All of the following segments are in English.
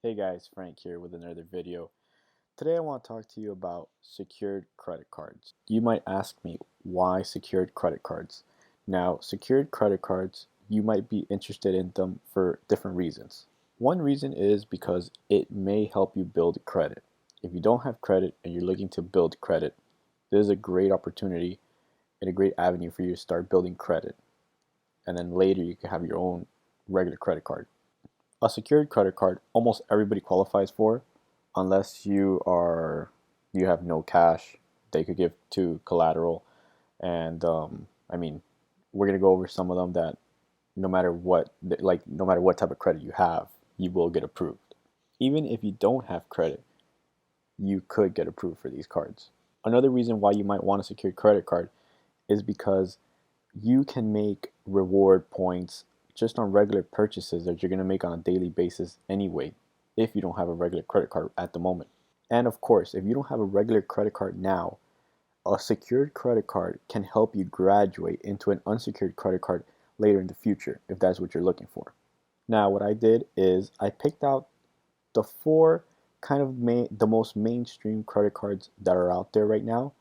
Hey guys, Frank here with another video. Today I want to talk to you about secured credit cards. You might ask me, why secured credit cards? Now, secured credit cards, you might be interested in them for different reasons. One reason is because it may help you build credit. If you don't have credit and you're looking to build credit, this is a great opportunity and a great avenue for you to start building credit. And then later you can have your own regular credit card. A secured credit card almost everybody qualifies for, unless you have no cash they could give to collateral. And I mean, we're gonna go over some of them that no matter what type of credit you have, you will get approved. Even if you don't have credit, you could get approved for these cards. Another reason why you might want a secured credit card is because you can make reward points just on regular purchases that you're going to make on a daily basis anyway, if you don't have a regular credit card at the moment. And of course, if you don't have a regular credit card now, a secured credit card can help you graduate into an unsecured credit card later in the future if that's what you're looking for. Now, what I did is I picked out the four the most mainstream credit cards that are out there right now,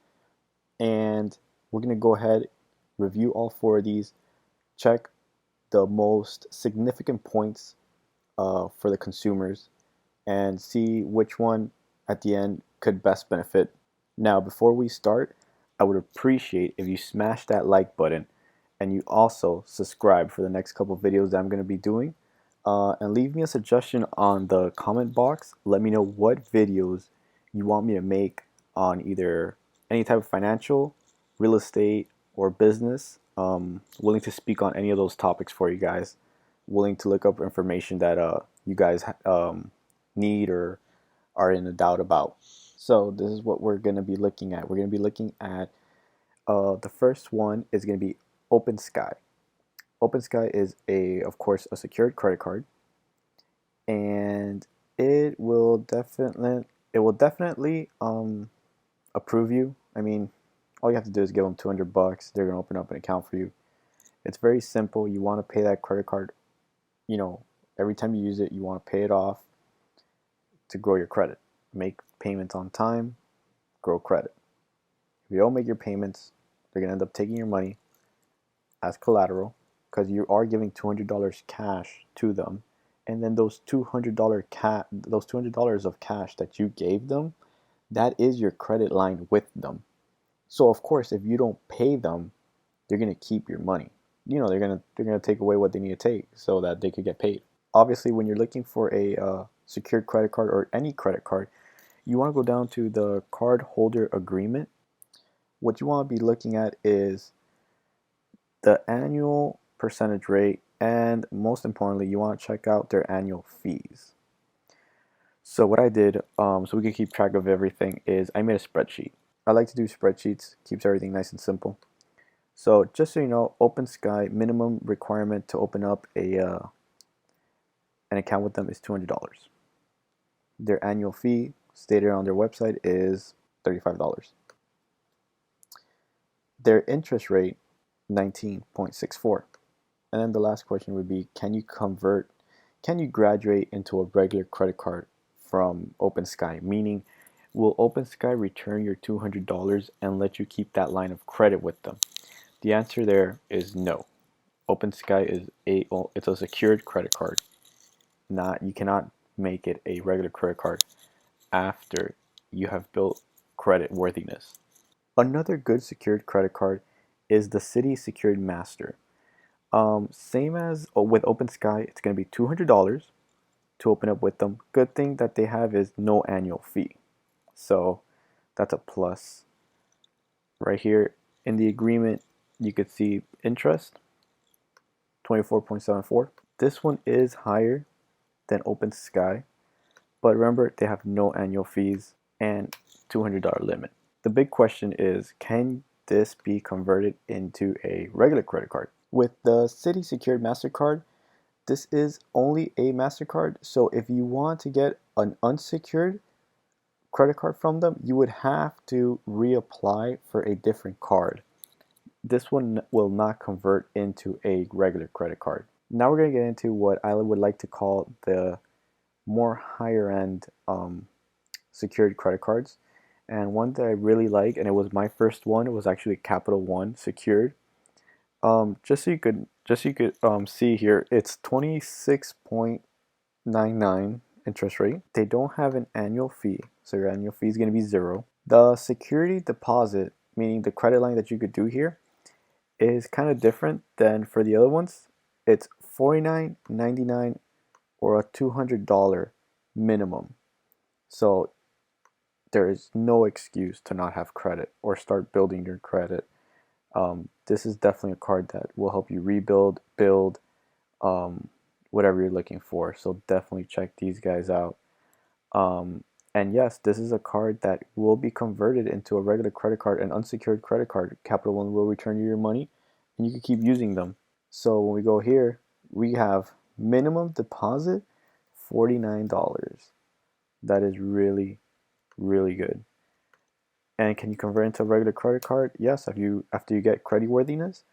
and we're going to go ahead, review all four of these, check the most significant points for the consumers, and see which one at the end could best benefit. Now, before we start, I would appreciate if you smash that like button and you also subscribe for the next couple of videos that I'm going to be doing. And leave me a suggestion on the comment box. Let me know what videos you want me to make on either any type of financial, real estate, or business. Willing to speak on any of those topics for you guys. Willing to look up information that you guys need or are in a doubt about. So this is what we're going to be looking at. We're going to be looking at the first one is going to be OpenSky. OpenSky is of course, a secured credit card, and it will definitely approve you. I mean, all you have to do is give them $200. They're gonna open up an account for you. It's very simple. You want to pay that credit card, you know, every time you use it, you want to pay it off to grow your credit. Make payments on time, grow credit. If you don't make your payments, they're gonna end up taking your money as collateral because you are giving $200 cash to them, and then those $200 of cash that you gave them, that is your credit line with them. So of course, if you don't pay them, they're gonna keep your money. You know, they're gonna take away what they need to take so that they could get paid. Obviously, when you're looking for a secured credit card or any credit card, you want to go down to the card holder agreement. What you want to be looking at is the annual percentage rate, and most importantly, you want to check out their annual fees. So what I did, so we can keep track of everything, is I made a spreadsheet. I like to do spreadsheets, keeps everything nice and simple. So just so you know, OpenSky minimum requirement to open up an account with them is $200. Their annual fee stated on their website is $35. Their interest rate, 19.64. And then the last question would be, can you graduate into a regular credit card from OpenSky? Meaning, will OpenSky return your $200 and let you keep that line of credit with them? The answer there is no. OpenSky is it's a secured credit card. You cannot make it a regular credit card after you have built credit worthiness. Another good secured credit card is the Citi Secured Master. Same as with OpenSky, it's going to be $200 to open up with them. Good thing that they have is no annual fee. So that's a plus. Right here in the agreement, you could see interest, 24.74. This one is higher than OpenSky, but remember, they have no annual fees and $200 limit. The big question is, can this be converted into a regular credit card? With the Citi Secured MasterCard, this is only a MasterCard, so if you want to get an unsecured credit card from them, you would have to reapply for a different card. This one will not convert into a regular credit card. Now we're going to get into what I would like to call the more higher end secured credit cards. And one that I really like, and it was my first one, it was actually Capital One secured. Just so you could see here, it's 26.99 interest rate. They don't have an annual fee, so your annual fee is going to be 0. The security deposit, meaning the credit line that you could do here, is kind of different than for the other ones. It's $49.99 or a $200 minimum. So there is no excuse to not have credit or start building your credit. This is definitely a card that will help you rebuild, build, whatever you're looking for. So definitely check these guys out. And yes, this is a card that will be converted into a regular credit card, an unsecured credit card. Capital One will return you your money and you can keep using them. So when we go here, we have minimum deposit $49. That is really, really good. And can you convert into a regular credit card? Yes, after you get creditworthiness,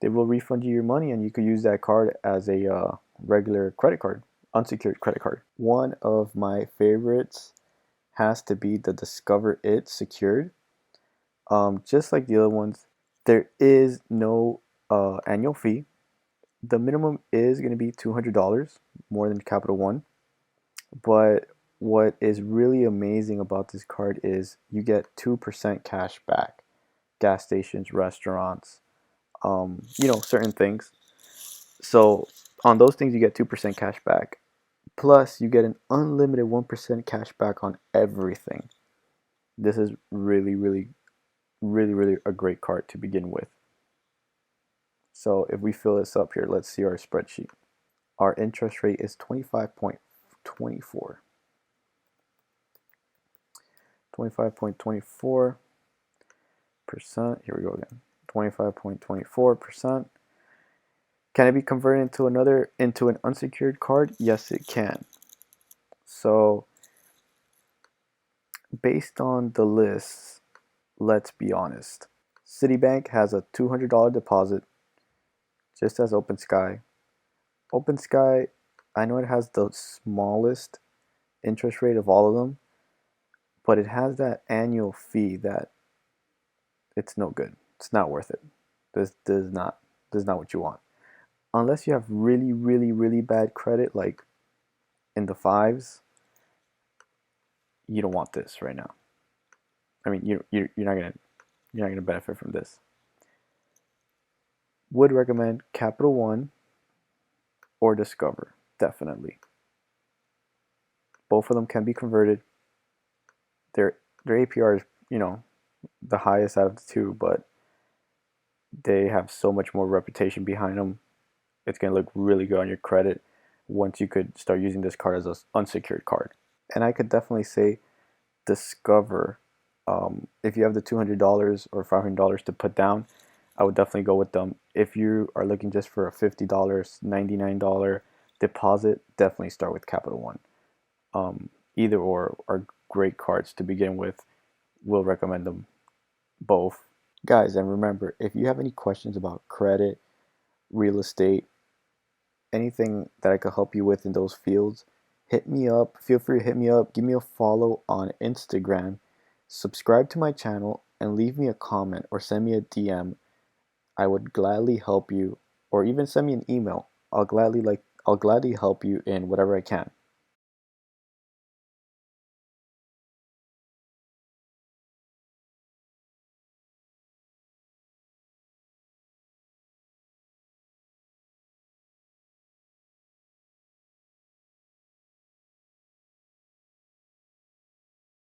they will refund you your money and you could use that card as a regular credit card, unsecured credit card. One of my favorites has to be the Discover It secured. Just like the other ones, there is no annual fee. The minimum is going to be $200 more than Capital One. But what is really amazing about this card is you get 2% cash back. Gas stations, restaurants, certain things. So on those things, you get 2% cash back. Plus, you get an unlimited 1% cash back on everything. This is really, really, really, really a great card to begin with. So if we fill this up here, let's see our spreadsheet. Our interest rate is 25.24. 25.24%. Here we go again. 25.24%. Can it be converted into an unsecured card? Yes, it can. So based on the list, let's be honest. Citibank has a $200 deposit, just as OpenSky. OpenSky, I know it has the smallest interest rate of all of them, but it has that annual fee that it's no good. It's not worth it. This is not what you want. Unless you have really, really, really bad credit, like in the fives, you don't want this right now. I mean, you're not gonna benefit from this. Would recommend Capital One or Discover, definitely. Both of them can be converted. Their APR is, the highest out of the two, but they have so much more reputation behind them. It's gonna look really good on your credit once you could start using this card as an unsecured card. And I could definitely say Discover. If you have the $200 or $500 to put down, I would definitely go with them. If you are looking just for a $50, $99 deposit, definitely start with Capital One. Either or are great cards to begin with. Will recommend them both. Guys, and remember, if you have any questions about credit, real estate, anything that I could help you with in those fields, hit me up. Feel free to hit me up. Give me a follow on Instagram. Subscribe to my channel and leave me a comment or send me a DM. I would gladly help you, or even send me an email. I'll gladly help you in whatever I can.